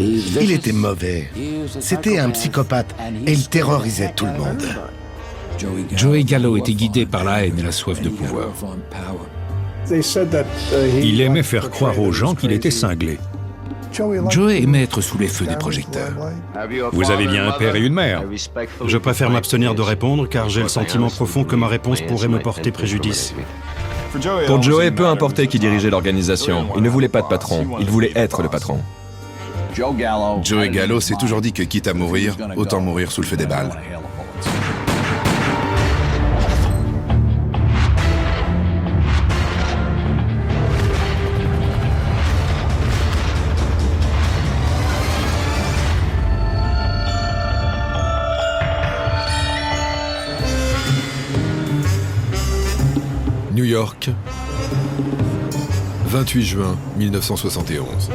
Il était mauvais. C'était un psychopathe et il terrorisait tout le monde. Joey Gallo était guidé par la haine et la soif de pouvoir. Il aimait faire croire aux gens qu'il était cinglé. Joey aimait être sous les feux des projecteurs. Vous avez bien un père et une mère. Je préfère m'abstenir de répondre car j'ai le sentiment profond que ma réponse pourrait me porter préjudice. Pour Joey, peu importait qui dirigeait l'organisation. Il ne voulait pas de patron, il voulait être le patron. Joey Gallo s'est toujours dit que quitte à mourir, autant mourir sous le feu des balles. New York, 28 juin 1971.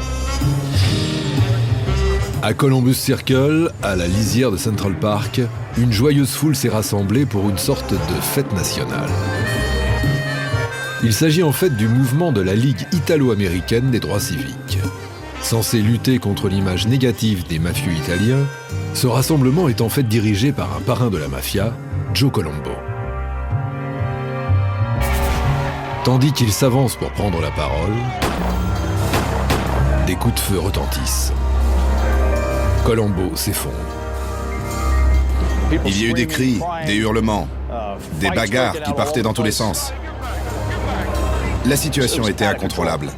À Columbus Circle, à la lisière de Central Park, une joyeuse foule s'est rassemblée pour une sorte de fête nationale. Il s'agit en fait du mouvement de la Ligue italo-américaine des droits civiques. Censé lutter contre l'image négative des mafieux italiens, ce rassemblement est en fait dirigé par un parrain de la mafia, Joe Colombo. Tandis qu'il s'avance pour prendre la parole, des coups de feu retentissent. Colombo s'effondre. Il y a eu des cris, des hurlements, des bagarres qui partaient dans tous les sens. La situation était incontrôlable.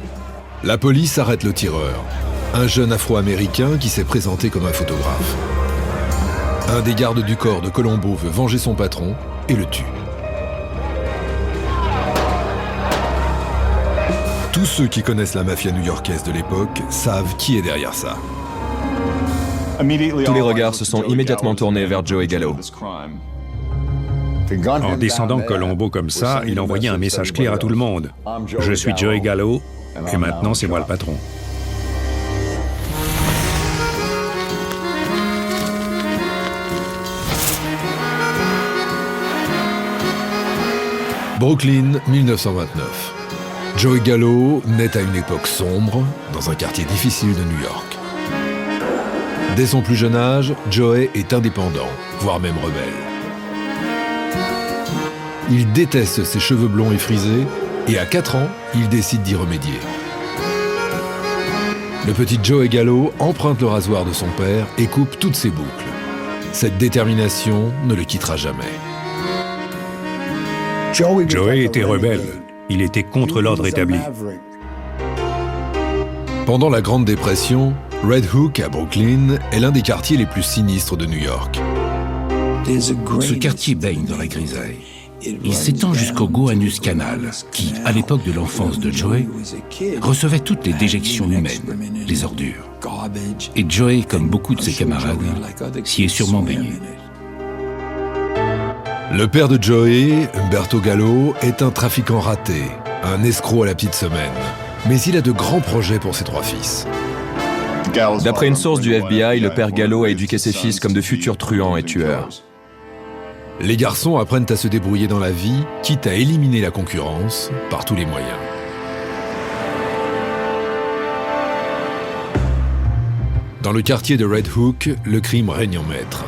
La police arrête le tireur, un jeune Afro-Américain qui s'est présenté comme un photographe. Un des gardes du corps de Colombo veut venger son patron et le tue. Tous ceux qui connaissent la mafia new-yorkaise de l'époque savent qui est derrière ça. Tous les regards se sont immédiatement tournés vers Joey Gallo. En descendant Colombo comme ça, il envoyait un message clair à tout le monde. Je suis Joey Gallo, et maintenant c'est moi le patron. Brooklyn, 1929. Joey Gallo naît à une époque sombre, dans un quartier difficile de New York. Dès son plus jeune âge, Joey est indépendant, voire même rebelle. Il déteste ses cheveux blonds et frisés, et à 4 ans, il décide d'y remédier. Le petit Joey Gallo emprunte le rasoir de son père et coupe toutes ses boucles. Cette détermination ne le quittera jamais. Joey était rebelle. Il était contre l'ordre établi. Pendant la Grande Dépression, Red Hook, à Brooklyn, est l'un des quartiers les plus sinistres de New York. Ce quartier baigne dans la grisaille. Il s'étend jusqu'au Gowanus Canal, qui, à l'époque de l'enfance de Joey, recevait toutes les déjections humaines, les ordures. Et Joey, comme beaucoup de ses camarades, s'y est sûrement baigné. Le père de Joey, Umberto Gallo, est un trafiquant raté, un escroc à la petite semaine. Mais il a de grands projets pour ses 3 fils. D'après une source du FBI, le père Gallo a éduqué ses fils comme de futurs truands et tueurs. Les garçons apprennent à se débrouiller dans la vie, quitte à éliminer la concurrence par tous les moyens. Dans le quartier de Red Hook, le crime règne en maître.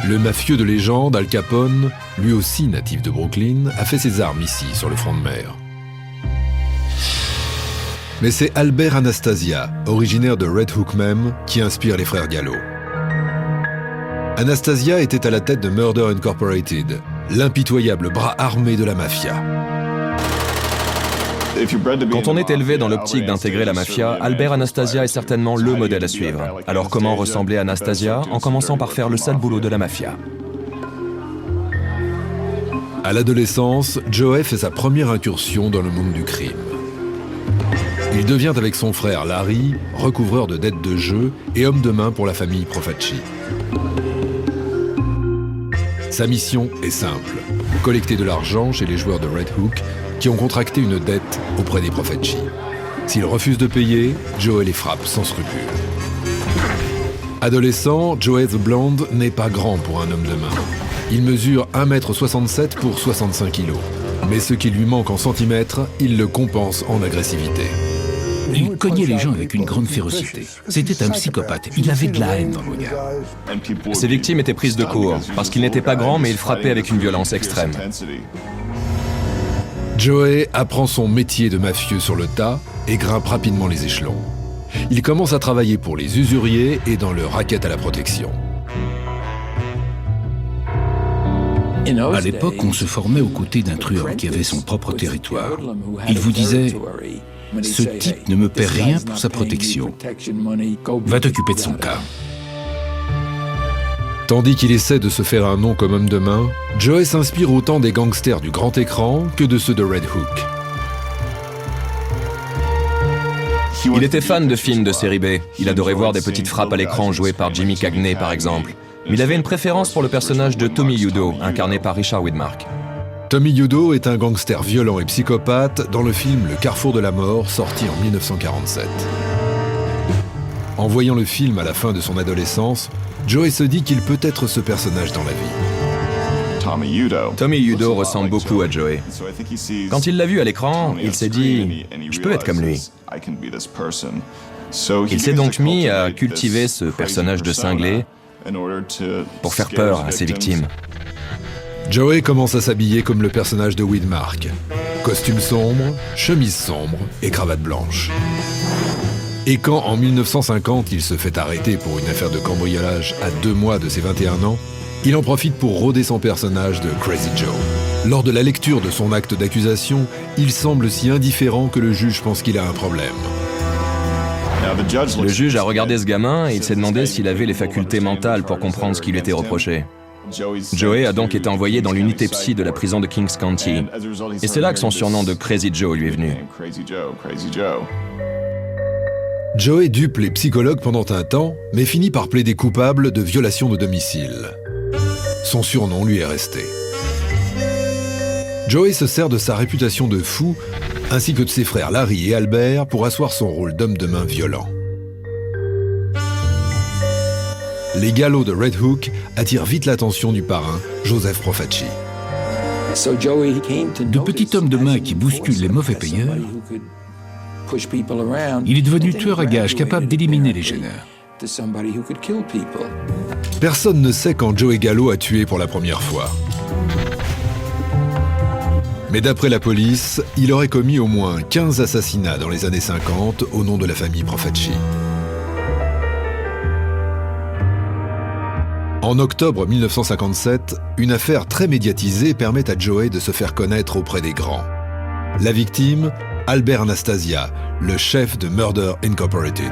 Le mafieux de légende, Al Capone, lui aussi natif de Brooklyn, a fait ses armes ici, sur le front de mer. Mais c'est Albert Anastasia, originaire de Red Hook même, qui inspire les frères Gallo. Anastasia était à la tête de Murder Incorporated, l'impitoyable bras armé de la mafia. Quand on est élevé dans l'optique d'intégrer la mafia, Albert Anastasia est certainement le modèle à suivre. Alors comment ressembler à Anastasia? En commençant par faire le sale boulot de la mafia. À l'adolescence, Joey fait sa première incursion dans le monde du crime. Il devient avec son frère Larry, recouvreur de dettes de jeu et homme de main pour la famille Profaci. Sa mission est simple, collecter de l'argent chez les joueurs de Red Hook qui ont contracté une dette auprès des Profaci. S'ils refusent de payer, Joey les frappe sans scrupule. Adolescent, Joey the Blonde n'est pas grand pour un homme de main. Il mesure 1,67 m pour 65 kg. Mais ce qui lui manque en centimètres, il le compense en agressivité. Il cognait les gens avec une grande férocité. C'était un psychopathe. Il avait de la haine dans le regard. Ses victimes étaient prises de court, parce qu'il n'était pas grand, mais il frappait avec une violence extrême. Joey apprend son métier de mafieux sur le tas et grimpe rapidement les échelons. Il commence à travailler pour les usuriers et dans le racket à la protection. À l'époque, on se formait aux côtés d'un truand qui avait son propre territoire. Il vous disait « Ce type ne me paie rien pour sa protection. Va t'occuper de son cas. » Tandis qu'il essaie de se faire un nom comme homme de main, Joey s'inspire autant des gangsters du grand écran que de ceux de Red Hook. Il était fan de films de série B. Il adorait voir des petites frappes à l'écran jouées par Jimmy Cagney, par exemple. Mais il avait une préférence pour le personnage de Tommy Udo, incarné par Richard Widmark. Tommy Udo est un gangster violent et psychopathe dans le film Le Carrefour de la Mort, sorti en 1947. En voyant le film à la fin de son adolescence, Joey se dit qu'il peut être ce personnage dans la vie. Tommy Udo ressemble beaucoup à Joey. Quand il l'a vu à l'écran, il s'est dit « Je peux être comme lui ». Il s'est donc mis à cultiver ce personnage de cinglé pour faire peur à ses victimes. Joey commence à s'habiller comme le personnage de Widmark. Costume sombre, chemise sombre et cravate blanche. Et quand, en 1950, il se fait arrêter pour une affaire de cambriolage à 2 mois de ses 21 ans, il en profite pour rôder son personnage de Crazy Joe. Lors de la lecture de son acte d'accusation, il semble si indifférent que le juge pense qu'il a un problème. Le juge a regardé ce gamin et il s'est demandé s'il avait les facultés mentales pour comprendre ce qui lui était reproché. Joey a donc été envoyé dans l'unité psy de la prison de Kings County. Et c'est là que son surnom de Crazy Joe lui est venu. Joey dupe les psychologues pendant un temps, mais finit par plaider coupable de violation de domicile. Son surnom lui est resté. Joey se sert de sa réputation de fou, ainsi que de ses frères Larry et Albert, pour asseoir son rôle d'homme de main violent. Les galops de Red Hook attirent vite l'attention du parrain, Joseph Profaci. De petit homme de main qui bouscule les mauvais payeurs, il est devenu tueur à gages capable d'éliminer les gêneurs. Personne ne sait quand Joey Gallo a tué pour la première fois. Mais d'après la police, il aurait commis au moins 15 assassinats dans les années 50 au nom de la famille Profaci. En octobre 1957, une affaire très médiatisée permet à Joey de se faire connaître auprès des grands. La victime, Albert Anastasia, le chef de Murder Incorporated.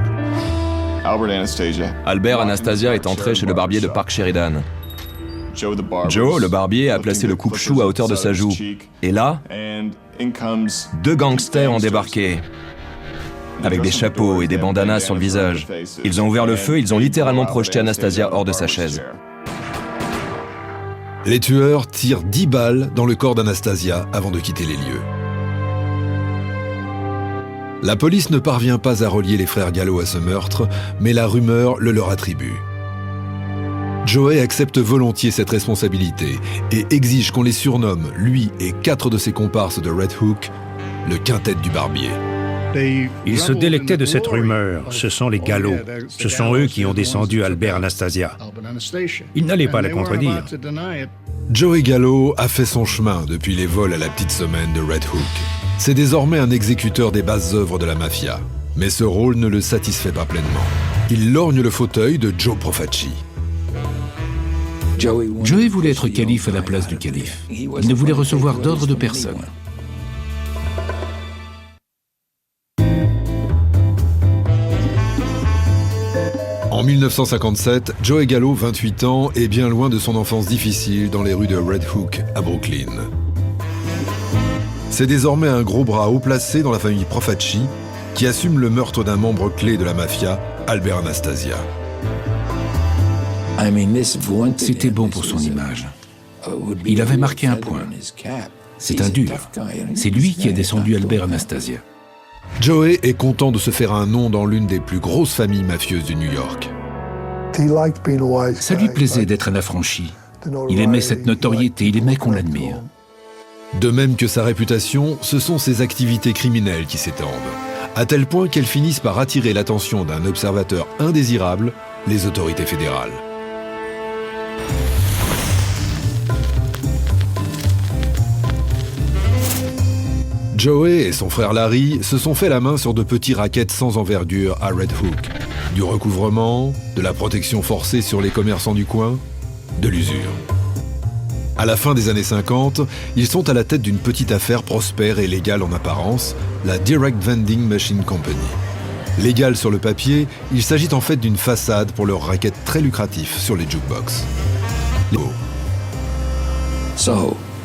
Albert Anastasia est entré chez le barbier de Park Sheridan. Joe, le barbier, a placé le coupe-chou à hauteur de sa joue. Et là, 2 gangsters ont débarqué, avec des chapeaux et des bandanas sur le visage. Ils ont ouvert le feu, ils ont littéralement projeté Anastasia hors de sa chaise. Les tueurs tirent 10 balles dans le corps d'Anastasia avant de quitter les lieux. La police ne parvient pas à relier les frères Gallo à ce meurtre, mais la rumeur le leur attribue. Joey accepte volontiers cette responsabilité et exige qu'on les surnomme, lui et 4 de ses comparses de Red Hook, le quintet du barbier. Ils se délectaient de cette rumeur. Ce sont les Gallo. Ce sont eux qui ont descendu Albert Anastasia. Ils n'allaient pas la contredire. Joey Gallo a fait son chemin depuis les vols à la petite semaine de Red Hook. C'est désormais un exécuteur des basses œuvres de la mafia. Mais ce rôle ne le satisfait pas pleinement. Il lorgne le fauteuil de Joe Profaci. Joey voulait être calife à la place du calife. Il ne voulait recevoir d'ordre de personne. En 1957, Joey Gallo, 28 ans, est bien loin de son enfance difficile dans les rues de Red Hook, à Brooklyn. C'est désormais un gros bras haut placé dans la famille Profaci qui assume le meurtre d'un membre clé de la mafia, Albert Anastasia. C'était bon pour son image. Il avait marqué un point. C'est un dur. C'est lui qui a descendu Albert Anastasia. Joey est content de se faire un nom dans l'une des plus grosses familles mafieuses de New York. Ça lui plaisait d'être un affranchi. Il aimait cette notoriété, il aimait qu'on l'admire. De même que sa réputation, ce sont ses activités criminelles qui s'étendent. à tel point qu'elles finissent par attirer l'attention d'un observateur indésirable, les autorités fédérales. Joey et son frère Larry se sont fait la main sur de petits rackets sans envergure à Red Hook. Du recouvrement, de la protection forcée sur les commerçants du coin, de l'usure. À la fin des années 50, ils sont à la tête d'une petite affaire prospère et légale en apparence, la Direct Vending Machine Company. Légale sur le papier, il s'agit en fait d'une façade pour leur racket très lucratif sur les jukebox.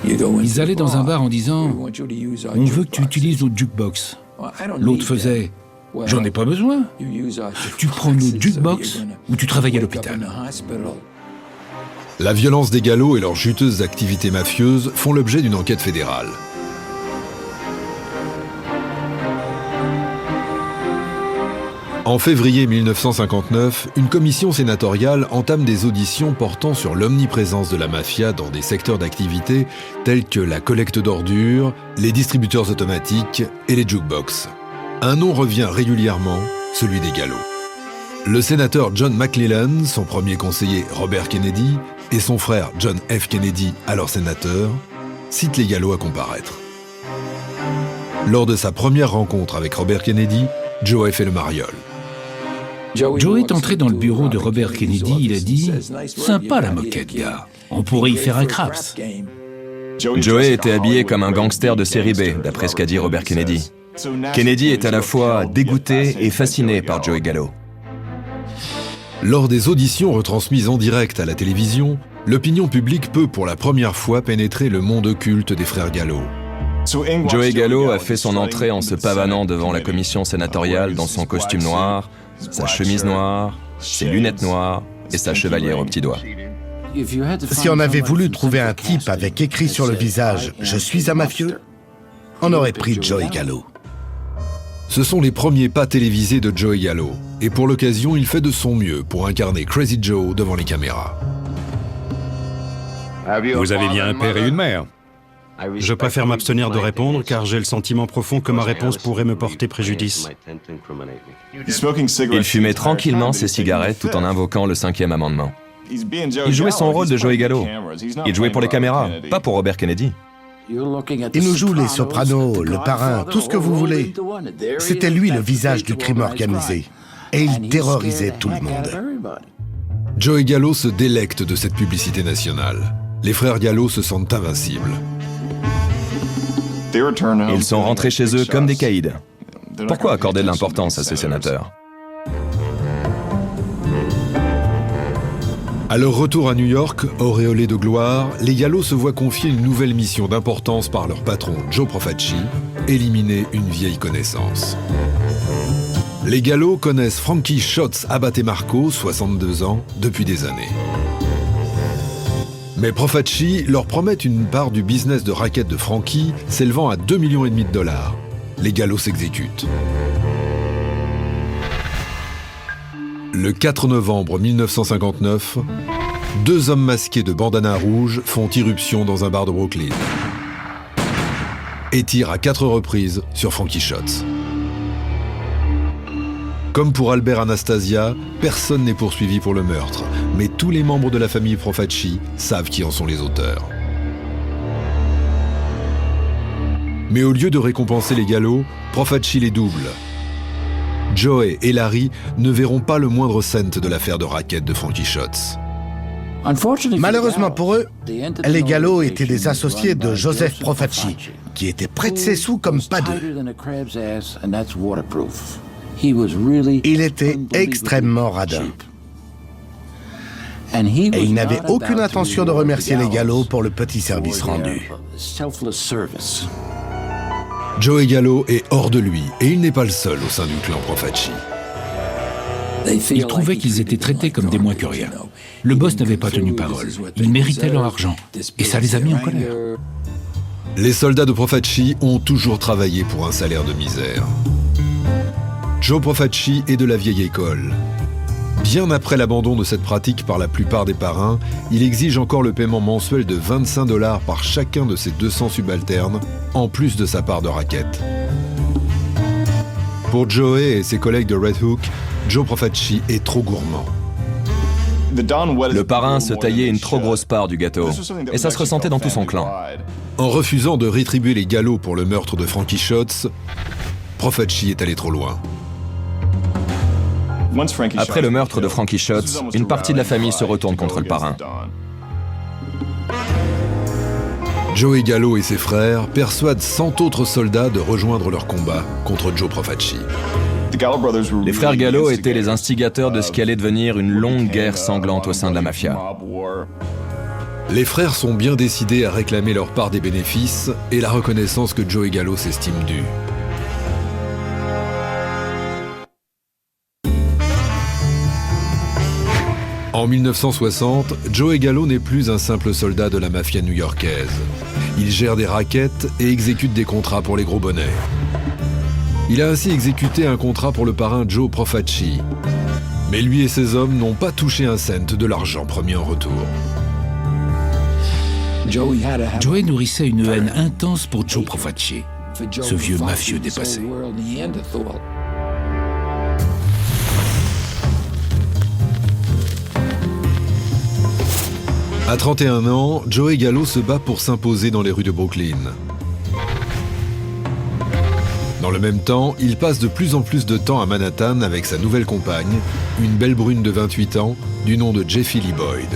Ils allaient dans un bar en disant « On veut que tu utilises notre jukebox ». L'autre faisait « J'en ai pas besoin. Tu prends notre jukebox ou tu travailles à l'hôpital ». La violence des galops et leurs juteuses activités mafieuses font l'objet d'une enquête fédérale. En février 1959, une commission sénatoriale entame des auditions portant sur l'omniprésence de la mafia dans des secteurs d'activité tels que la collecte d'ordures, les distributeurs automatiques et les jukebox. Un nom revient régulièrement, celui des galops. Le sénateur John McClellan, son premier conseiller Robert Kennedy et son frère John F. Kennedy, alors sénateur, citent les galops à comparaître. Lors de sa première rencontre avec Robert Kennedy, Joey fait le mariole. Joey est entré dans le bureau de Robert Kennedy, il a dit « Sympa la moquette, gars. On pourrait y faire un craps. » Joey était habillé comme un gangster de série B, d'après ce qu'a dit Robert Kennedy. Kennedy est à la fois dégoûté et fasciné par Joey Gallo. Lors des auditions retransmises en direct à la télévision, l'opinion publique peut pour la première fois pénétrer le monde occulte des frères Gallo. Joey Gallo a fait son entrée en se pavanant devant la commission sénatoriale dans son costume noir, sa chemise noire, ses lunettes noires et sa chevalière au petit doigt. Si on avait voulu trouver un type avec écrit sur le visage « Je suis un mafieux », on aurait pris Joey Gallo. Ce sont les premiers pas télévisés de Joey Gallo, et pour l'occasion, il fait de son mieux pour incarner Crazy Joe devant les caméras. Vous avez bien un père et une mère. Je préfère m'abstenir de répondre car j'ai le sentiment profond que ma réponse pourrait me porter préjudice. Il fumait tranquillement ses cigarettes tout en invoquant le 5e amendement. Il jouait son rôle de Joey Gallo. Il jouait pour les caméras, pas pour Robert Kennedy. Il nous joue les sopranos, le parrain, tout ce que vous voulez. C'était lui le visage du crime organisé. Et il terrorisait tout le monde. Joey Gallo se délecte de cette publicité nationale. Les frères Gallo se sentent invincibles. Ils sont rentrés chez eux comme des caïds. Pourquoi accorder de l'importance à ces sénateurs? À leur retour à New York, auréolés de gloire, les Gallo se voient confier une nouvelle mission d'importance par leur patron Joe Profaci, éliminer une vieille connaissance. Les Gallo connaissent Frankie Shots Abate-Marco, 62 ans, depuis des années. Mais Profaci leur promet une part du business de racket de Frankie s'élevant à 2,5 millions de dollars. Les Gallo s'exécutent. Le 4 novembre 1959, 2 hommes masqués de bandanas rouges font irruption dans un bar de Brooklyn et tirent à 4 reprises sur Frankie Shots. Comme pour Albert Anastasia, personne n'est poursuivi pour le meurtre, mais tous les membres de la famille Profaci savent qui en sont les auteurs. Mais au lieu de récompenser les Gallo, Profaci les double. Joey et Larry ne verront pas le moindre cent de l'affaire de racket de Frankie Shots. Malheureusement pour eux, les Gallo étaient des associés de Joseph Profaci, qui était près de ses sous comme pas deux. Il était extrêmement radin. Et il n'avait aucune intention de remercier les Gallo pour le petit service rendu. Joey Gallo est hors de lui, et il n'est pas le seul au sein du clan Profaci. Ils trouvaient qu'ils étaient traités comme des moins que rien. Le boss n'avait pas tenu parole. Ils méritaient leur argent. Et ça les a mis en colère. Les soldats de Profaci ont toujours travaillé pour un salaire de misère. Joe Profaci est de la vieille école. Bien après l'abandon de cette pratique par la plupart des parrains, il exige encore le paiement mensuel de 25 $ par chacun de ses 200 subalternes, en plus de sa part de racket. Pour Joey et ses collègues de Red Hook, Joe Profaci est trop gourmand. Le parrain se taillait une trop grosse part du gâteau, et ça se ressentait dans tout son clan. En refusant de rétribuer les Gallo pour le meurtre de Frankie Shotz, Profaci est allé trop loin. Après le meurtre de Frankie Shotz, une partie de la famille se retourne contre le parrain. Joey Gallo et ses frères persuadent 100 autres soldats de rejoindre leur combat contre Joe Profaci. Les frères Gallo étaient les instigateurs de ce qui allait devenir une longue guerre sanglante au sein de la mafia. Les frères sont bien décidés à réclamer leur part des bénéfices et la reconnaissance que Joey Gallo s'estime due. En 1960, Joey Gallo n'est plus un simple soldat de la mafia new-yorkaise. Il gère des rackets et exécute des contrats pour les gros bonnets. Il a ainsi exécuté un contrat pour le parrain Joe Profaci. Mais lui et ses hommes n'ont pas touché un cent de l'argent promis en retour. Joey nourrissait une haine intense pour Joe Profaci, ce vieux mafieux dépassé. À 31 ans, Joey Gallo se bat pour s'imposer dans les rues de Brooklyn. Dans le même temps, il passe de plus en plus de temps à Manhattan avec sa nouvelle compagne, une belle brune de 28 ans, du nom de Jeffy Lee Boyd.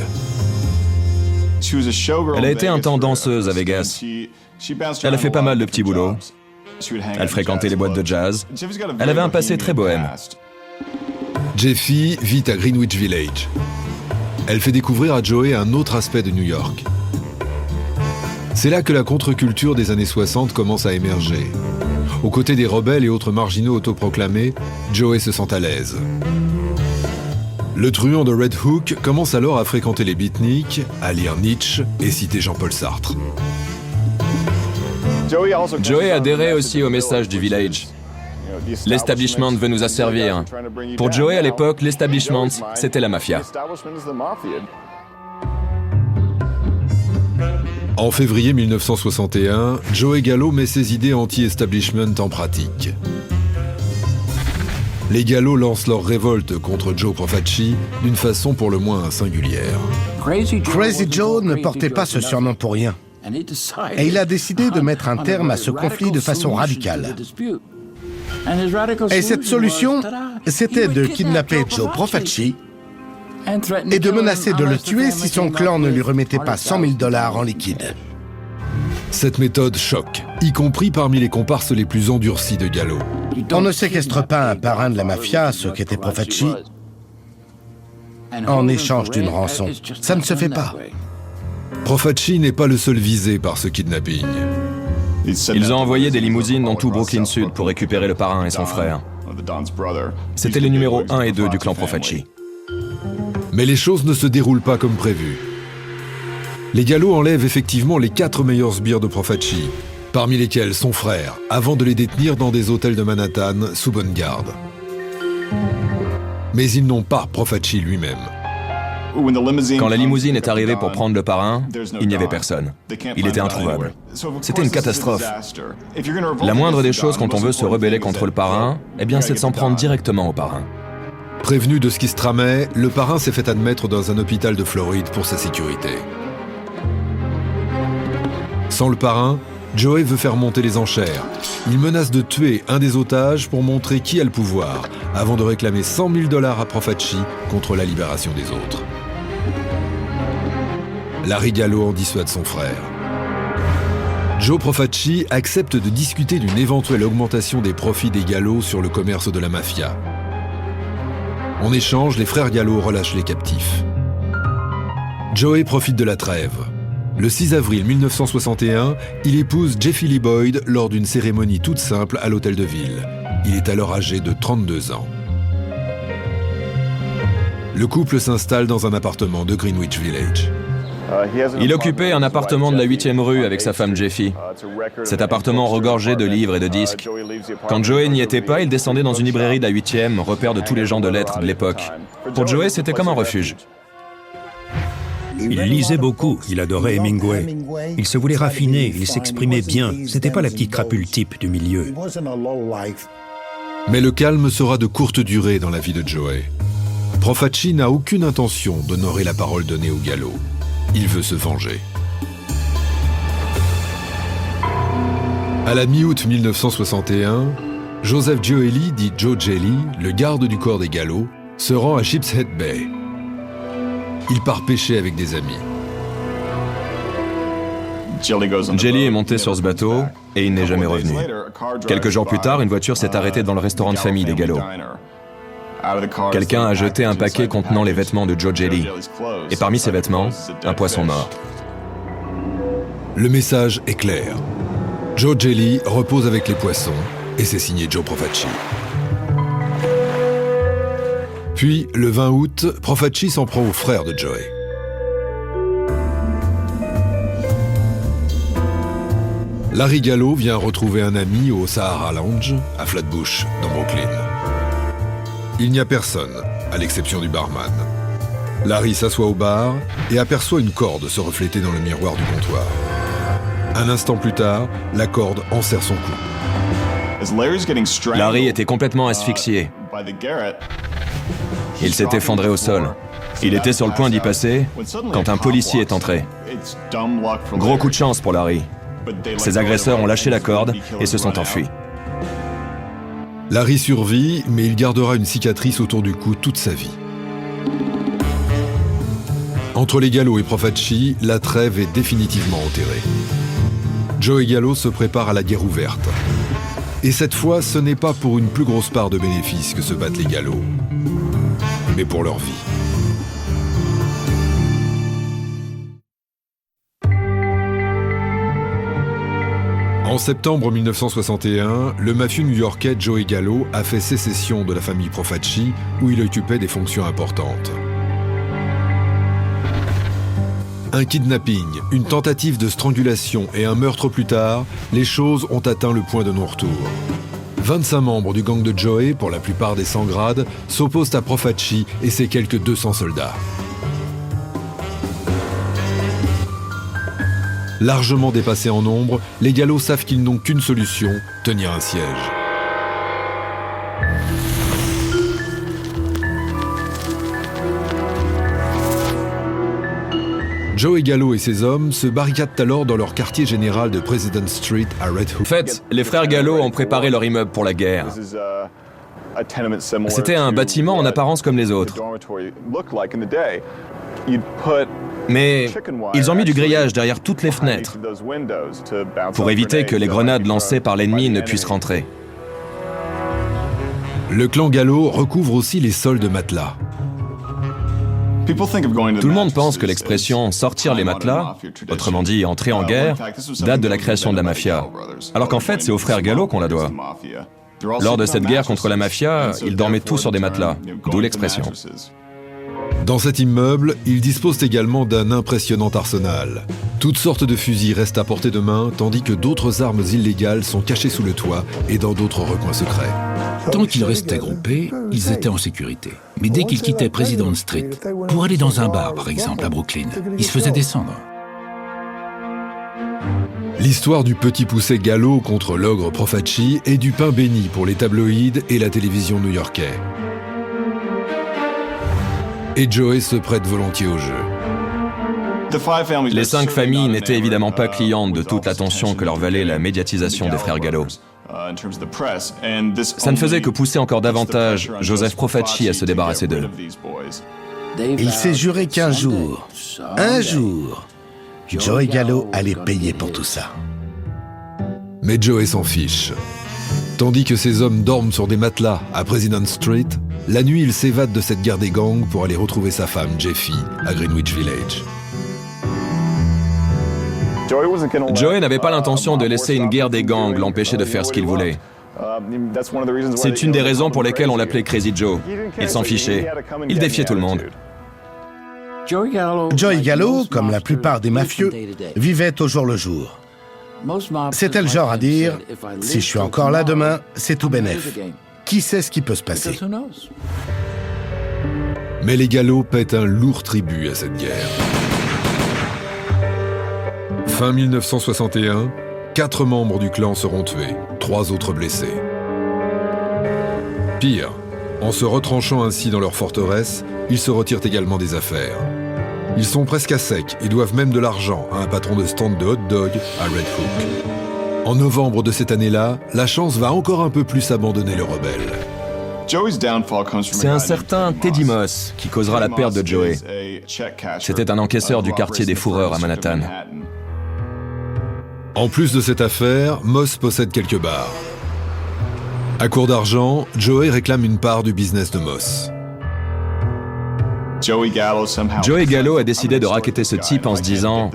Elle a été un temps danseuse à Vegas. Elle a fait pas mal de petits boulots. Elle fréquentait les boîtes de jazz. Elle avait un passé très bohème. Jeffy vit à Greenwich Village. Elle fait découvrir à Joey un autre aspect de New York. C'est là que la contre-culture des années 60 commence à émerger. Aux côtés des rebelles et autres marginaux autoproclamés, Joey se sent à l'aise. Le truand de Red Hook commence alors à fréquenter les beatniks, à lire Nietzsche et citer Jean-Paul Sartre. Joey adhérait aussi au message du village. L'establishment veut nous asservir. Pour Joey, à l'époque, l'establishment, c'était la mafia. En février 1961, Joey Gallo met ses idées anti-establishment en pratique. Les Gallo lancent leur révolte contre Joe Profaci d'une façon pour le moins singulière. Crazy Joe ne portait pas ce surnom pour rien. Et il a décidé de mettre un terme à ce conflit de façon radicale. Et cette solution, c'était de kidnapper Joe Profaci et de menacer de le tuer si son clan ne lui remettait pas $100 000 en liquide. Cette méthode choque, y compris parmi les comparses les plus endurcis de Gallo. On ne séquestre pas un parrain de la mafia, ce qu'était Profaci, en échange d'une rançon. Ça ne se fait pas. Profaci n'est pas le seul visé par ce kidnapping. Ils ont envoyé des limousines dans tout Brooklyn Sud pour récupérer le parrain et son frère. C'était les numéros 1 et 2 du clan Profaci. Mais les choses ne se déroulent pas comme prévu. Les Gallo enlèvent effectivement les 4 meilleurs sbires de Profaci, parmi lesquels son frère, avant de les détenir dans des hôtels de Manhattan sous bonne garde. Mais ils n'ont pas Profaci lui-même. Quand la limousine est arrivée pour prendre le parrain, il n'y avait personne. Il était introuvable. C'était une catastrophe. La moindre des choses quand on veut se rebeller contre le parrain, eh bien c'est de s'en prendre directement au parrain. Prévenu de ce qui se tramait, le parrain s'est fait admettre dans un hôpital de Floride pour sa sécurité. Sans le parrain, Joey veut faire monter les enchères. Il menace de tuer un des otages pour montrer qui a le pouvoir, avant de réclamer $100 000 à Profaci contre la libération des autres. Larry Gallo en dissuade son frère. Joe Profaci accepte de discuter d'une éventuelle augmentation des profits des Gallo sur le commerce de la mafia. En échange, les frères Gallo relâchent les captifs. Joey profite de la trêve. Le 6 avril 1961, il épouse Jeffy Lee Boyd lors d'une cérémonie toute simple à l'hôtel de ville. Il est alors âgé de 32 ans. Le couple s'installe dans un appartement de Greenwich Village. Il occupait un appartement de la 8e rue avec sa femme Jeffy. Cet appartement regorgeait de livres et de disques. Quand Joey n'y était pas, il descendait dans une librairie de la 8e, repère de tous les gens de lettres de l'époque. Pour Joey, c'était comme un refuge. Il lisait beaucoup, il adorait Hemingway. Il se voulait raffiné, il s'exprimait bien. C'était pas la petite crapule type du milieu. Mais le calme sera de courte durée dans la vie de Joey. Profaci n'a aucune intention d'honorer la parole donnée au galop. Il veut se venger. À la mi-août 1961, Joseph Gioeli, dit Joe Gelly, le garde du corps des galops, se rend à Sheepshead Bay. Il part pêcher avec des amis. Gelly est monté sur ce bateau et il n'est jamais revenu. Quelques jours plus tard, une voiture s'est arrêtée dans le restaurant de famille des galops. Quelqu'un a jeté un paquet contenant les vêtements de Joe Gelly. Et parmi ces vêtements, un poisson mort. Le message est clair. Joe Gelly repose avec les poissons et c'est signé Joe Profaci. Puis, le 20 août, Profaci s'en prend au frère de Joey. Larry Gallo vient retrouver un ami au Sahara Lounge, à Flatbush, dans Brooklyn. Il n'y a personne, à l'exception du barman. Larry s'assoit au bar et aperçoit une corde se refléter dans le miroir du comptoir. Un instant plus tard, la corde enserre son cou. Larry était complètement asphyxié. Il s'est effondré au sol. Il était sur le point d'y passer quand un policier est entré. Gros coup de chance pour Larry. Ses agresseurs ont lâché la corde et se sont enfuis. Larry survit, mais il gardera une cicatrice autour du cou toute sa vie. Entre les Gallo et Profaci, la trêve est définitivement enterrée. Joey Gallo se prépare à la guerre ouverte. Et cette fois, ce n'est pas pour une plus grosse part de bénéfices que se battent les Gallo, mais pour leur vie. En septembre 1961, le mafieux new-yorkais Joey Gallo a fait sécession de la famille Profaci, où il occupait des fonctions importantes. Un kidnapping, une tentative de strangulation et un meurtre plus tard, les choses ont atteint le point de non-retour. 25 membres du gang de Joey, pour la plupart des sans grade, s'opposent à Profaci et ses quelques 200 soldats. Largement dépassés en nombre, les Gallo savent qu'ils n'ont qu'une solution, tenir un siège. Joey Gallo et ses hommes se barricadent alors dans leur quartier général de President Street à Red Hook. En fait, les frères Gallo ont préparé leur immeuble pour la guerre. C'était un bâtiment en apparence comme les autres. Mais ils ont mis du grillage derrière toutes les fenêtres pour éviter que les grenades lancées par l'ennemi ne puissent rentrer. Le clan Gallo recouvre aussi les sols de matelas. Tout le monde pense que l'expression « sortir les matelas », autrement dit « entrer en guerre », date de la création de la mafia, alors qu'en fait c'est aux frères Gallo qu'on la doit. Lors de cette guerre contre la mafia, ils dormaient tous sur des matelas, d'où l'expression. Dans cet immeuble, ils disposent également d'un impressionnant arsenal. Toutes sortes de fusils restent à portée de main, tandis que d'autres armes illégales sont cachées sous le toit et dans d'autres recoins secrets. Tant qu'ils restaient groupés, ils étaient en sécurité. Mais dès qu'ils quittaient President Street, pour aller dans un bar, par exemple, à Brooklyn, ils se faisaient descendre. L'histoire du petit poucet Gallo contre l'ogre Profaci est du pain béni pour les tabloïds et la télévision new-yorkais. Et Joey se prête volontiers au jeu. Les 5 familles n'étaient évidemment pas clientes de toute l'attention que leur valait la médiatisation des frères Gallo. Ça ne faisait que pousser encore davantage Joseph Profaci à se débarrasser d'eux. Il s'est juré qu'un jour, Joey Gallo allait payer pour tout ça. Mais Joey s'en fiche. Tandis que ses hommes dorment sur des matelas à President Street, la nuit il s'évade de cette guerre des gangs pour aller retrouver sa femme, Jeffy, à Greenwich Village. Joey n'avait pas l'intention de laisser une guerre des gangs l'empêcher de faire ce qu'il voulait. C'est une des raisons pour lesquelles on l'appelait Crazy Joe. Il s'en fichait. Il défiait tout le monde. Joey Gallo, comme la plupart des mafieux, vivait au jour le jour. C'était le genre à dire « Si je suis encore là demain, c'est tout bénef. Qui sait ce qui peut se passer ?» Mais les Gallo paient un lourd tribut à cette guerre. Fin 1961, 4 membres du clan seront tués, 3 autres blessés. Pire, en se retranchant ainsi dans leur forteresse, ils se retirent également des affaires. Ils sont presque à sec et doivent même de l'argent à un patron de stand de hot-dog à Red Hook. En novembre de cette année-là, la chance va encore un peu plus abandonner le rebelle. C'est un certain Teddy Moss qui causera la perte de Joey. C'était un encaisseur du quartier des Fourreurs à Manhattan. En plus de cette affaire, Moss possède quelques bars. À court d'argent, Joey réclame une part du business de Moss. Joey Gallo a décidé de racketter ce type en se disant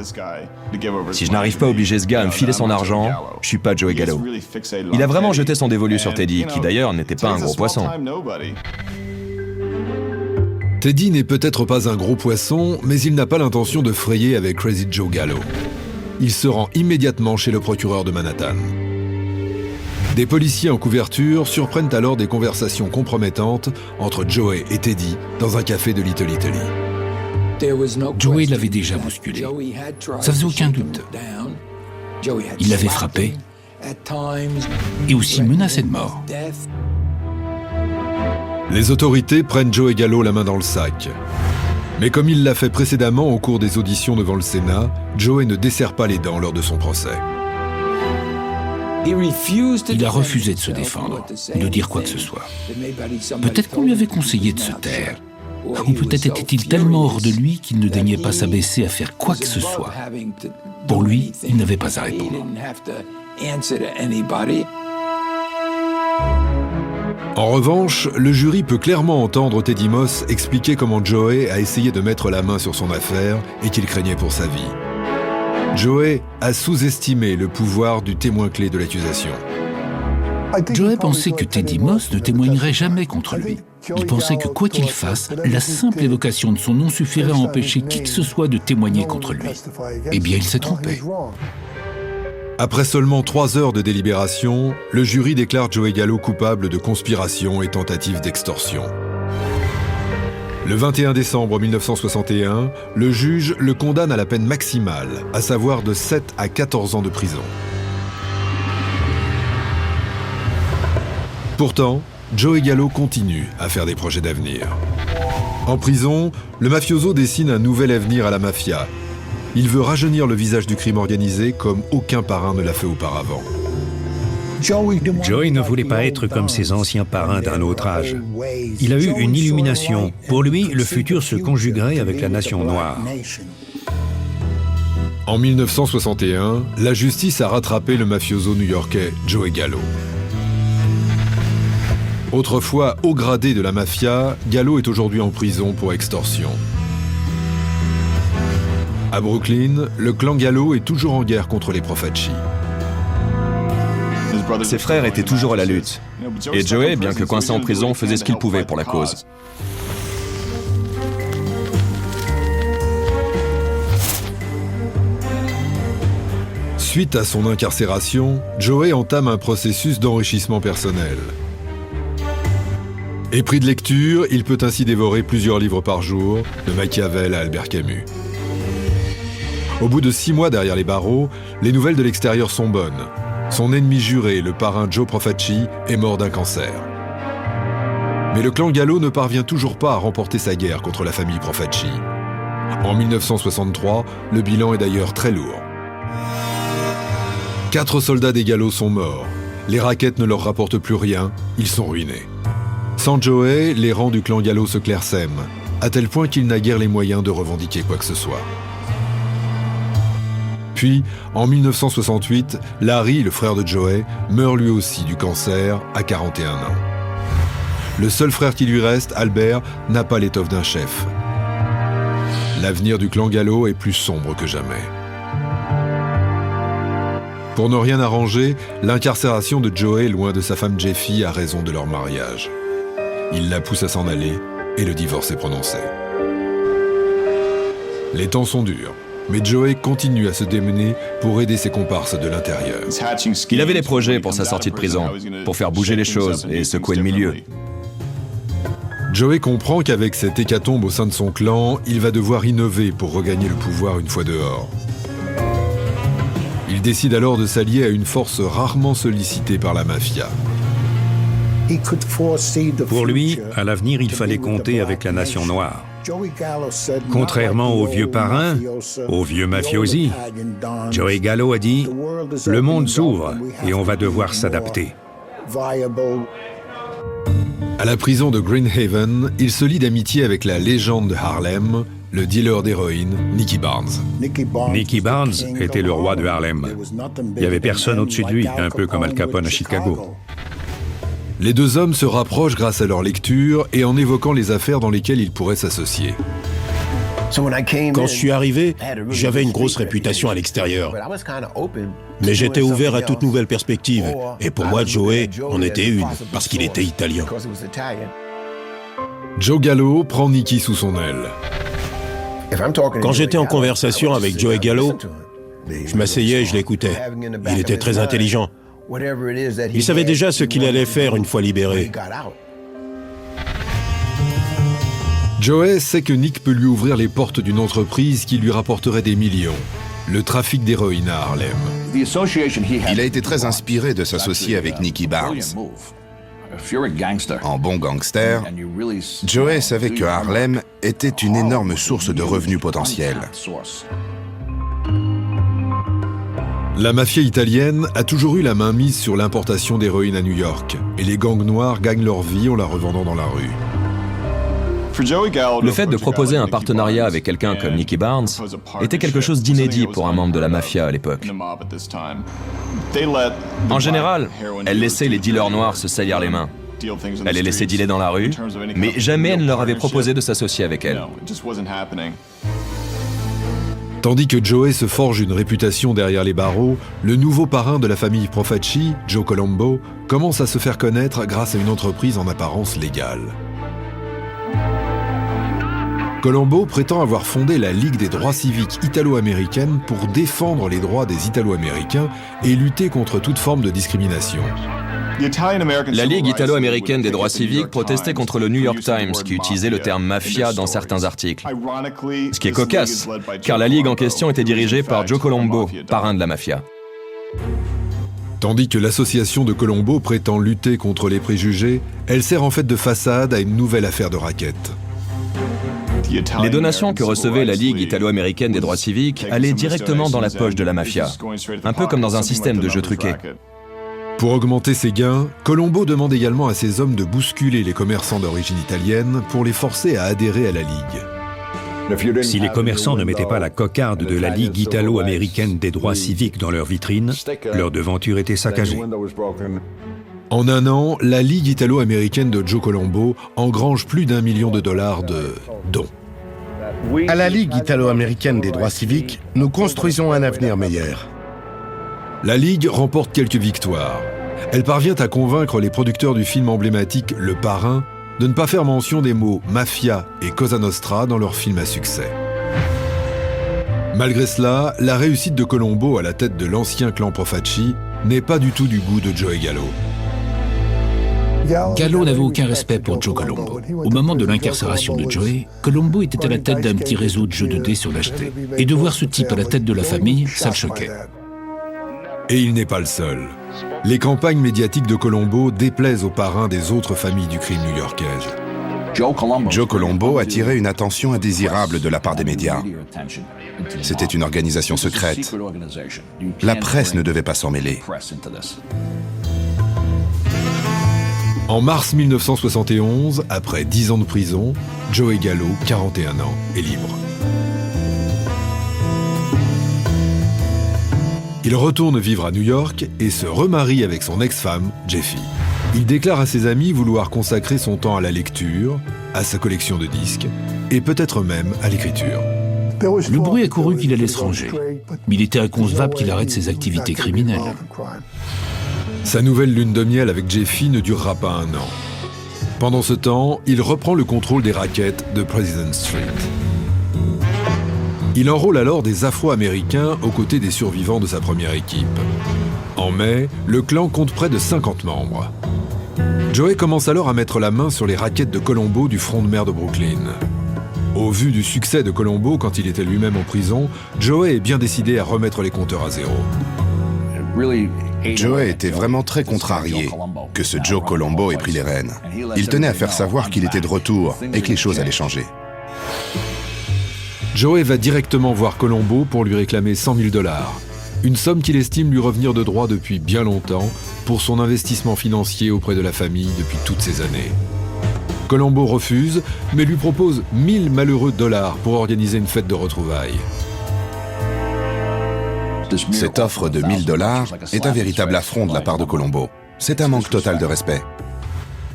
« Si je n'arrive pas à obliger ce gars à me filer son argent, je suis pas Joey Gallo. » Il a vraiment jeté son dévolu sur Teddy, qui d'ailleurs n'était pas un gros poisson. Teddy n'est peut-être pas un gros poisson, mais il n'a pas l'intention de frayer avec Crazy Joe Gallo. Il se rend immédiatement chez le procureur de Manhattan. Des policiers en couverture surprennent alors des conversations compromettantes entre Joey et Teddy dans un café de Little Italy. Joey l'avait déjà bousculé. Ça faisait aucun doute. Il l'avait frappé et aussi menacé de mort. Les autorités prennent Joey Gallo la main dans le sac. Mais comme il l'a fait précédemment au cours des auditions devant le Sénat, Joey ne desserre pas les dents lors de son procès. Il a refusé de se défendre, de dire quoi que ce soit. Peut-être qu'on lui avait conseillé de se taire. Ou peut-être était-il tellement hors de lui qu'il ne daignait pas s'abaisser à faire quoi que ce soit. Pour lui, il n'avait pas à répondre. En revanche, le jury peut clairement entendre Teddy Moss expliquer comment Joey a essayé de mettre la main sur son affaire et qu'il craignait pour sa vie. Joey a sous-estimé le pouvoir du témoin clé de l'accusation. Joey pensait que Teddy Moss ne témoignerait jamais contre lui. Il pensait que quoi qu'il fasse, la simple évocation de son nom suffirait à empêcher qui que ce soit de témoigner contre lui. Eh bien, il s'est trompé. Après seulement 3 heures de délibération, le jury déclare Joey Gallo coupable de conspiration et tentative d'extorsion. Le 21 décembre 1961, le juge le condamne à la peine maximale, à savoir de 7 à 14 ans de prison. Pourtant, Joey Gallo continue à faire des projets d'avenir. En prison, le mafioso dessine un nouvel avenir à la mafia. Il veut rajeunir le visage du crime organisé comme aucun parrain ne l'a fait auparavant. Joey ne voulait pas être comme ses anciens parrains d'un autre âge. Il a eu une illumination. Pour lui, le futur se conjuguerait avec la nation noire. En 1961, la justice a rattrapé le mafioso new-yorkais Joey Gallo. Autrefois haut gradé de la mafia, Gallo est aujourd'hui en prison pour extorsion. À Brooklyn, le clan Gallo est toujours en guerre contre les Profaci. Ses frères étaient toujours à la lutte. Et Joey, bien que coincé en prison, faisait ce qu'il pouvait pour la cause. Suite à son incarcération, Joey entame un processus d'enrichissement personnel. Épris de lecture, il peut ainsi dévorer plusieurs livres par jour, de Machiavel à Albert Camus. Au bout de 6 mois derrière les barreaux, les nouvelles de l'extérieur sont bonnes. Son ennemi juré, le parrain Joe Profaci, est mort d'un cancer. Mais le clan Gallo ne parvient toujours pas à remporter sa guerre contre la famille Profaci. En 1963, le bilan est d'ailleurs très lourd. 4 soldats des Gallo sont morts. Les rackets ne leur rapportent plus rien, ils sont ruinés. Sans Joey, les rangs du clan Gallo se clairsèment, à tel point qu'il n'a guère les moyens de revendiquer quoi que ce soit. Puis, en 1968, Larry, le frère de Joey, meurt lui aussi du cancer à 41 ans. Le seul frère qui lui reste, Albert, n'a pas l'étoffe d'un chef. L'avenir du clan Gallo est plus sombre que jamais. Pour ne rien arranger, l'incarcération de Joey loin de sa femme Jeffy a raison de leur mariage. Il la pousse à s'en aller et le divorce est prononcé. Les temps sont durs. Mais Joey continue à se démener pour aider ses comparses de l'intérieur. Il avait des projets pour sa sortie de prison, pour faire bouger les choses et secouer le milieu. Joey comprend qu'avec cette hécatombe au sein de son clan, il va devoir innover pour regagner le pouvoir une fois dehors. Il décide alors de s'allier à une force rarement sollicitée par la mafia. Pour lui, à l'avenir, il fallait compter avec la nation noire. Contrairement au vieux parrain, au vieux mafiosi, Joey Gallo a dit « Le monde s'ouvre et on va devoir s'adapter ». À la prison de Greenhaven, il se lie d'amitié avec la légende de Harlem, le dealer d'héroïne, Nicky Barnes. Nicky Barnes était le roi de Harlem. Il n'y avait personne au-dessus de lui, un peu comme Al Capone à Chicago. Les deux hommes se rapprochent grâce à leur lecture et en évoquant les affaires dans lesquelles ils pourraient s'associer. Quand je suis arrivé, j'avais une grosse réputation à l'extérieur. Mais j'étais ouvert à toute nouvelle perspective. Et pour moi, Joey en était une, parce qu'il était italien. Joe Gallo prend Nicky sous son aile. Quand j'étais en conversation avec Joey Gallo, je m'asseyais et je l'écoutais. Il était très intelligent. Il savait déjà ce qu'il allait faire une fois libéré. Joey sait que Nick peut lui ouvrir les portes d'une entreprise qui lui rapporterait des millions, le trafic d'héroïne à Harlem. Il a été très inspiré de s'associer avec Nicky Barnes. En bon gangster, Joey savait que Harlem était une énorme source de revenus potentiels. La mafia italienne a toujours eu la main mise sur l'importation d'héroïne à New York, et les gangs noirs gagnent leur vie en la revendant dans la rue. Le fait de proposer un partenariat avec quelqu'un comme Nicky Barnes était quelque chose d'inédit pour un membre de la mafia à l'époque. En général, elle laissait les dealers noirs se salir les mains. Elle les laissait dealer dans la rue, mais jamais elle ne leur avait proposé de s'associer avec elle. Tandis que Joey se forge une réputation derrière les barreaux, le nouveau parrain de la famille Profaci, Joe Colombo, commence à se faire connaître grâce à une entreprise en apparence légale. Colombo prétend avoir fondé la Ligue des droits civiques italo-américaine pour défendre les droits des Italo-américains et lutter contre toute forme de discrimination. La Ligue italo-américaine des droits civiques protestait contre le New York Times qui utilisait le terme mafia dans certains articles. Ce qui est cocasse, car la Ligue en question était dirigée par Joe Colombo, parrain de la mafia. Tandis que l'association de Colombo prétend lutter contre les préjugés, elle sert en fait de façade à une nouvelle affaire de racket. Les donations que recevait la Ligue italo-américaine des droits civiques allaient directement dans la poche de la mafia, un peu comme dans un système de jeu truqué. Pour augmenter ses gains, Colombo demande également à ses hommes de bousculer les commerçants d'origine italienne pour les forcer à adhérer à la Ligue. Si les commerçants ne mettaient pas la cocarde de la Ligue italo-américaine des droits civiques dans leur vitrine, leur devanture était saccagée. En un an, la Ligue italo-américaine de Joe Colombo engrange plus d'$1 million de dons. À la Ligue italo-américaine des droits civiques, nous construisons un avenir meilleur. La Ligue remporte quelques victoires. Elle parvient à convaincre les producteurs du film emblématique Le Parrain de ne pas faire mention des mots « mafia » et « Cosa Nostra » dans leur film à succès. Malgré cela, la réussite de Colombo à la tête de l'ancien clan Profaci n'est pas du tout du goût de Joey Gallo. Gallo n'avait aucun respect pour Joe Colombo. Au moment de l'incarcération de Joey, Colombo était à la tête d'un petit réseau de jeux de dés sur l'acheté. Et de voir ce type à la tête de la famille, ça le choquait. Et il n'est pas le seul. Les campagnes médiatiques de Colombo déplaisent aux parrains des autres familles du crime new-yorkaise. Joe Colombo attirait une attention indésirable de la part des médias. C'était une organisation secrète. La presse ne devait pas s'en mêler. En mars 1971, après 10 ans de prison, Joey Gallo, 41 ans, est libre. Il retourne vivre à New York et se remarie avec son ex-femme, Jeffy. Il déclare à ses amis vouloir consacrer son temps à la lecture, à sa collection de disques et peut-être même à l'écriture. Le bruit a couru qu'il allait se ranger, mais il était inconcevable qu'il arrête ses activités criminelles. Sa nouvelle lune de miel avec Jeffy ne durera pas 1 an. Pendant ce temps, il reprend le contrôle des rackets de President Street. Il enrôle alors des Afro-Américains aux côtés des survivants de sa première équipe. En mai, le clan compte près de 50 membres. Joey commence alors à mettre la main sur les rackets de Colombo du front de mer de Brooklyn. Au vu du succès de Colombo quand il était lui-même en prison, Joey est bien décidé à remettre les compteurs à zéro. Joey était vraiment très contrarié que ce Joe Colombo ait pris les rênes. Il tenait à faire savoir qu'il était de retour et que les choses allaient changer. Joey va directement voir Colombo pour lui réclamer 100 000 $, une somme qu'il estime lui revenir de droit depuis bien longtemps pour son investissement financier auprès de la famille depuis toutes ces années. Colombo refuse, mais lui propose 1000 malheureux $ pour organiser une fête de retrouvailles. Cette offre de 1000 $ est un véritable affront de la part de Colombo. C'est un manque total de respect.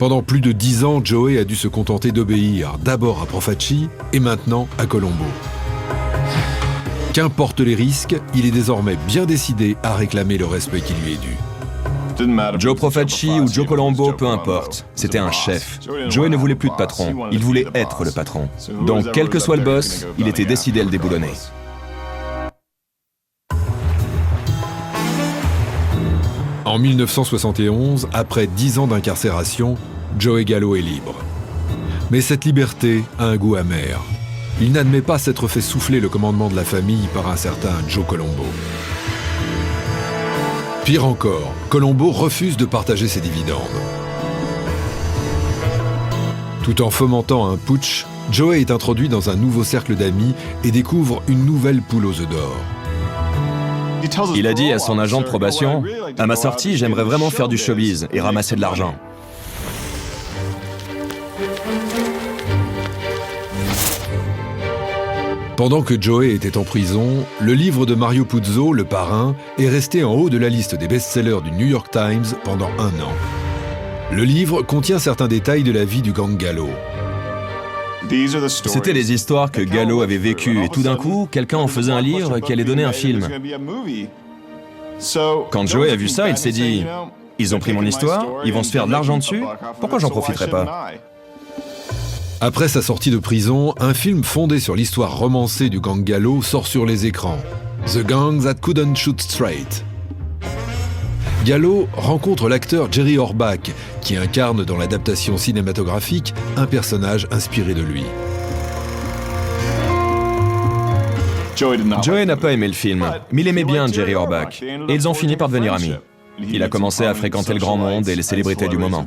Pendant plus de 10 ans, Joey a dû se contenter d'obéir d'abord à Profaci et maintenant à Colombo. Qu'importe les risques, il est désormais bien décidé à réclamer le respect qui lui est dû. Joe Profaci ou Joe Colombo, peu importe. C'était un chef. Joey ne voulait plus de patron, il voulait être le patron. Donc, quel que soit le boss, il était décidé à le déboulonner. En 1971, après 10 ans d'incarcération, Joey Gallo est libre. Mais cette liberté a un goût amer. Il n'admet pas s'être fait souffler le commandement de la famille par un certain Joe Colombo. Pire encore, Colombo refuse de partager ses dividendes. Tout en fomentant un putsch, Joey est introduit dans un nouveau cercle d'amis et découvre une nouvelle poule aux œufs d'or. Il a dit à son agent de probation « À ma sortie, j'aimerais vraiment faire du showbiz et ramasser de l'argent. » Pendant que Joey était en prison, le livre de Mario Puzo, Le Parrain, est resté en haut de la liste des best-sellers du New York Times pendant 1 an. Le livre contient certains détails de la vie du gang Gallo. C'était les histoires que Gallo avait vécues et tout d'un coup, quelqu'un en faisait un livre qui allait donner un film. Quand Joey a vu ça, il s'est dit « Ils ont pris mon histoire, ils vont se faire de l'argent dessus, pourquoi j'en profiterais pas ?» Après sa sortie de prison, un film fondé sur l'histoire romancée du gang Gallo sort sur les écrans. The Gang That Couldn't Shoot Straight. Gallo rencontre l'acteur Jerry Orbach, qui incarne dans l'adaptation cinématographique un personnage inspiré de lui. Joey n'a pas aimé le film, mais il aimait bien Jerry Orbach, et ils ont fini par devenir amis. Il a commencé à fréquenter le grand monde et les célébrités du moment.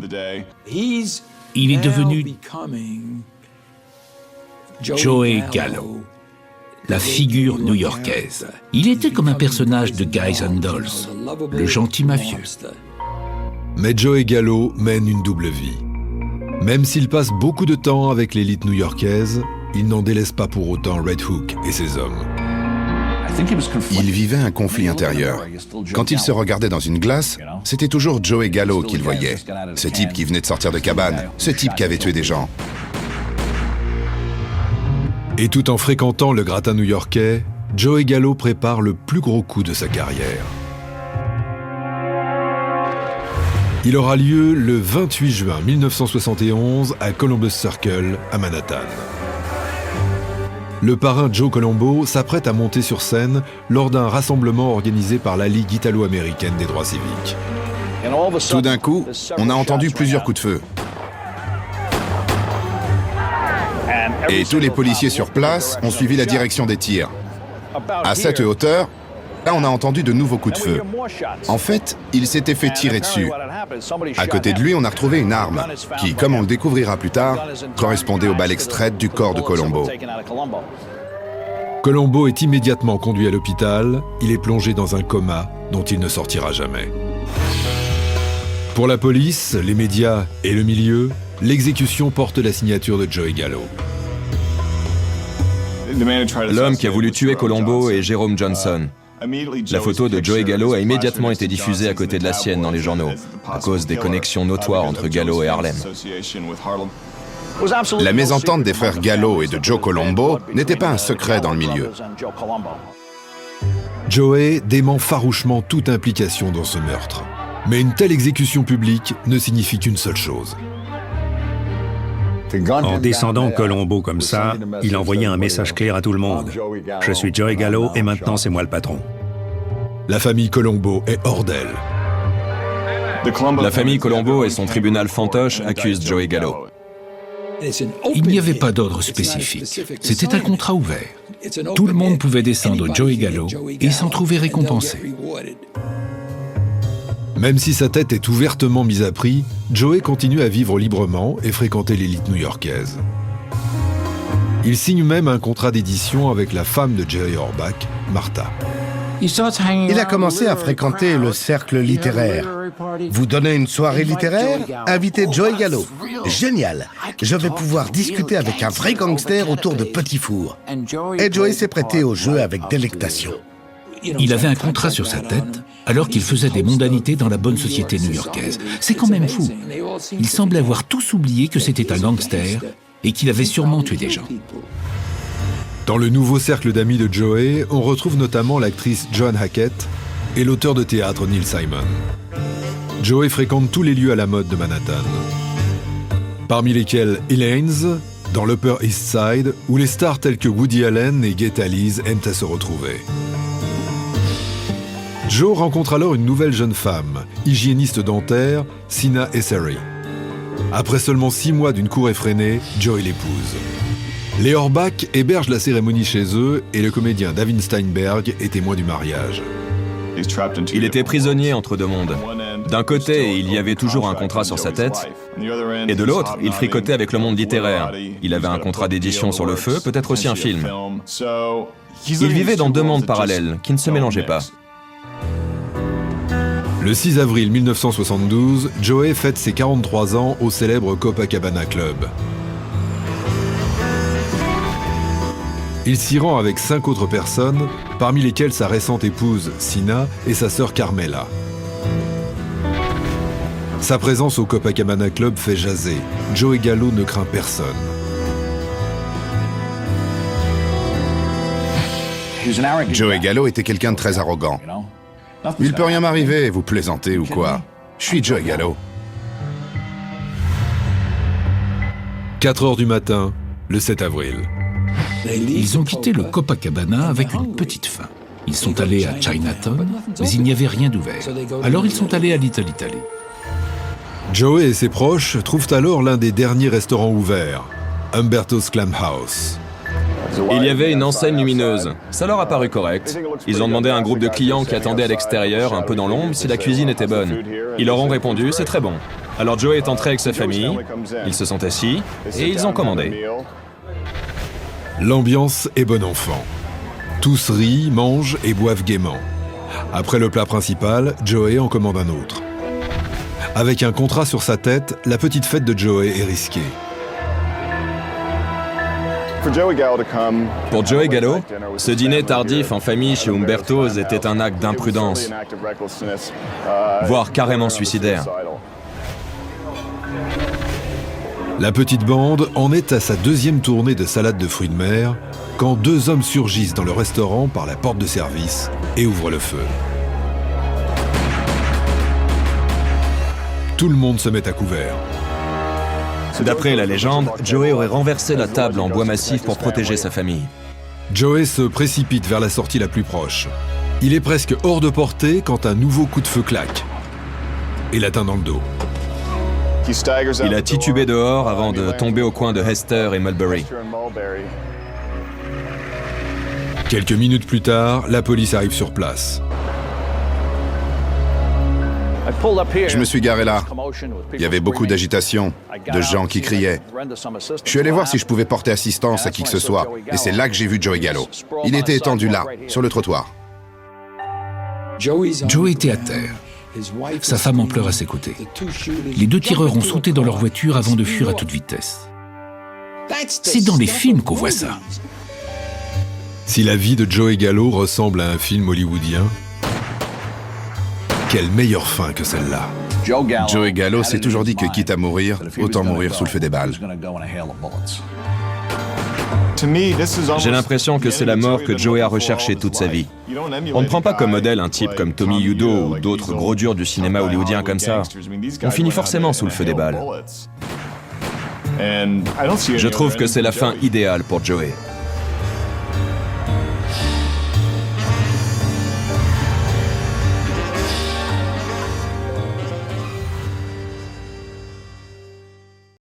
Il est devenu Joey Gallo, la figure new-yorkaise. Il était comme un personnage de Guys and Dolls, le gentil mafieux. Mais Joey Gallo mène une double vie. Même s'il passe beaucoup de temps avec l'élite new-yorkaise, il n'en délaisse pas pour autant Red Hook et ses hommes. Il vivait un conflit intérieur. Quand il se regardait dans une glace, c'était toujours Joey Gallo qu'il voyait. Ce type qui venait de sortir de cabane, ce type qui avait tué des gens. Et tout en fréquentant le gratin new-yorkais, Joey Gallo prépare le plus gros coup de sa carrière. Il aura lieu le 28 juin 1971 à Columbus Circle, à Manhattan. Le parrain Joe Colombo s'apprête à monter sur scène lors d'un rassemblement organisé par la Ligue italo-américaine des droits civiques. Tout d'un coup, on a entendu plusieurs coups de feu. Et tous les policiers sur place ont suivi la direction des tirs. À cette hauteur, là on a entendu de nouveaux coups de feu. En fait, il s'était fait tirer dessus. À côté de lui, on a retrouvé une arme qui, comme on le découvrira plus tard, correspondait aux balles extraites du corps de Colombo. Colombo est immédiatement conduit à l'hôpital. Il est plongé dans un coma dont il ne sortira jamais. Pour la police, les médias et le milieu, l'exécution porte la signature de Joey Gallo. L'homme qui a voulu tuer Colombo est Jerome Johnson. La photo de Joey Gallo a immédiatement été diffusée à côté de la sienne dans les journaux, à cause des connexions notoires entre Gallo et Harlem. La mésentente des frères Gallo et de Joe Colombo n'était pas un secret dans le milieu. Joey dément farouchement toute implication dans ce meurtre. Mais une telle exécution publique ne signifie qu'une seule chose. En descendant Colombo comme ça, il envoyait un message clair à tout le monde. Je suis Joey Gallo et maintenant c'est moi le patron. La famille Colombo est hors d'elle. La famille Colombo et son tribunal fantoche accusent Joey Gallo. Il n'y avait pas d'ordre spécifique. C'était un contrat ouvert. Tout le monde pouvait descendre Joey Gallo et s'en trouver récompensé. Même si sa tête est ouvertement mise à prix, Joey continue à vivre librement et fréquenter l'élite new-yorkaise. Il signe même un contrat d'édition avec la femme de Jerry Orbach, Martha. Il a commencé à fréquenter le cercle littéraire. Vous donnez une soirée littéraire? Invitez Joey Gallo. Génial! Je vais pouvoir discuter avec un vrai gangster autour de petits fours. Et Joey s'est prêté au jeu avec délectation. Il avait un contrat sur sa tête alors qu'il faisait des mondanités dans la bonne société new-yorkaise. C'est quand même fou. Il semble avoir tous oublié que c'était un gangster et qu'il avait sûrement tué des gens. Dans le nouveau cercle d'amis de Joey, on retrouve notamment l'actrice Joan Hackett et l'auteur de théâtre Neil Simon. Joey fréquente tous les lieux à la mode de Manhattan, parmi lesquels Elaine's, dans l'Upper East Side, où les stars telles que Woody Allen et Gay Talese aiment à se retrouver. Joe rencontre alors une nouvelle jeune femme, hygiéniste dentaire, Sina Essary. Après seulement 6 mois d'une cour effrénée, Joey l'épouse. Les Orbach hébergent la cérémonie chez eux et le comédien David Steinberg est témoin du mariage. Il était prisonnier entre deux mondes. D'un côté, il y avait toujours un contrat sur sa tête, et de l'autre, il fricotait avec le monde littéraire. Il avait un contrat d'édition sur le feu, peut-être aussi un film. Il vivait dans 2 mondes parallèles, qui ne se mélangeaient pas. Le 6 avril 1972, Joey fête ses 43 ans au célèbre Copacabana Club. Il s'y rend avec 5 autres personnes, parmi lesquelles sa récente épouse Sina et sa sœur Carmela. Sa présence au Copacabana Club fait jaser. Joey Gallo ne craint personne. Joey Gallo était quelqu'un de très arrogant. Il peut rien m'arriver, vous plaisantez ou quoi? Je suis Joey Gallo. 4 heures du matin, le 7 avril. Ils ont quitté le Copacabana avec une petite faim. Ils sont allés à Chinatown, mais il n'y avait rien d'ouvert. Alors ils sont allés à Little Italy. Joey et ses proches trouvent alors l'un des derniers restaurants ouverts, Umberto's Clam House. Il y avait une enseigne lumineuse. Ça leur a paru correct. Ils ont demandé à un groupe de clients qui attendaient à l'extérieur, un peu dans l'ombre, si la cuisine était bonne. Ils leur ont répondu, c'est très bon. Alors Joey est entré avec sa famille, ils se sont assis et ils ont commandé. L'ambiance est bon enfant. Tous rient, mangent et boivent gaiement. Après le plat principal, Joey en commande un autre. Avec un contrat sur sa tête, la petite fête de Joey est risquée. Pour Joey Gallo, ce dîner tardif en famille chez Umberto's était un acte d'imprudence, voire carrément suicidaire. La petite bande en est à sa 2e tournée de salade de fruits de mer quand 2 hommes surgissent dans le restaurant par la porte de service et ouvrent le feu. Tout le monde se met à couvert. D'après la légende, Joey aurait renversé la table en bois massif pour protéger sa famille. Joey se précipite vers la sortie la plus proche. Il est presque hors de portée quand un nouveau coup de feu claque et l'atteint dans le dos. Il a titubé dehors avant de tomber au coin de Hester et Mulberry. Quelques minutes plus tard, la police arrive sur place. Je me suis garé là. Il y avait beaucoup d'agitation, de gens qui criaient. Je suis allé voir si je pouvais porter assistance à qui que ce soit, et c'est là que j'ai vu Joey Gallo. Il était étendu là, sur le trottoir. Joey était à terre. Sa femme en pleure à ses côtés. Les 2 tireurs ont sauté dans leur voiture avant de fuir à toute vitesse. C'est dans les films qu'on voit ça. Si la vie de Joey Gallo ressemble à un film hollywoodien, quelle meilleure fin que celle-là. Joey Gallo s'est toujours dit que quitte à mourir, autant mourir sous le feu des balles. J'ai l'impression que c'est la mort que Joey a recherchée toute sa vie. On ne prend pas comme modèle un type comme Tommy Udo ou d'autres gros durs du cinéma hollywoodien comme ça. On finit forcément sous le feu des balles. Je trouve que c'est la fin idéale pour Joey.